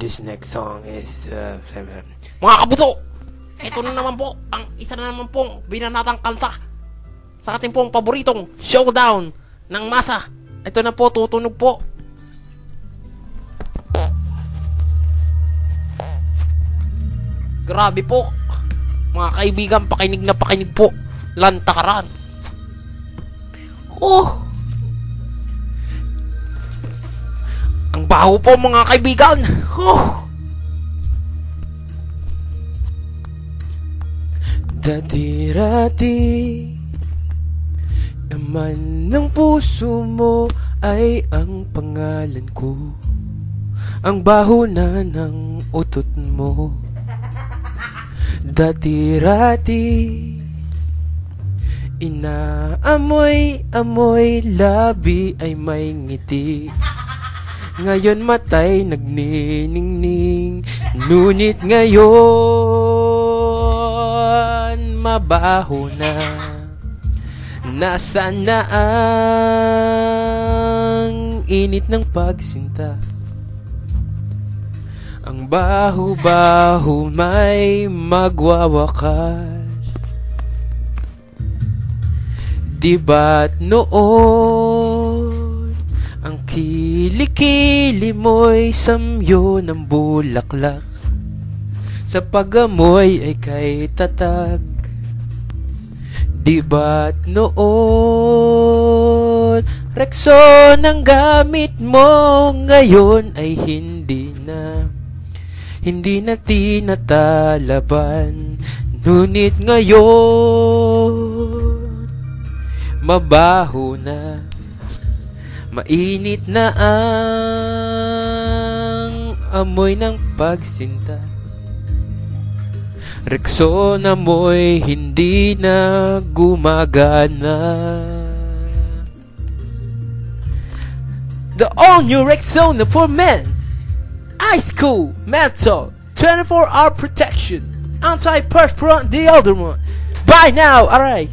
This next song is, mga kabuto! Ito na naman po, ang isa na naman pong binanatang kanta sa ating pong paboritong showdown ng masa. Ito na po, tutunog po. Grabe po. Mga kaibigan, pakinig na pakinig po. Lantakaran. Oh! Ang baho po mga kaibigan. Oh! Dati-rati naman ng puso mo ay ang pangalan ko. Ang baho na ng utot mo. Dati-rati inaamoy-amoy, labi ay may ngiti. Ngayon matay nagniningning, ngunit ngayon mabaho na. Nasaan na ang init ng pagsinta? Ang baho-baho may magwawakas. Di ba't noon ang kilikili mo'y samyo ng bulaklak, sa pag-amoy ay kay tatag. Di ba't noon Rexona ang gamit mo, ngayon ay hindi na tinatalaban. Ngunit ngayon mabaho na, mainit na ang amoy ng pagsinta. Rexona mo'y hindi na gumagana. The all-new Rexona for men. Ice cool, menthol, 24-hour protection, anti-perspirant deodorant. Buy now, alright.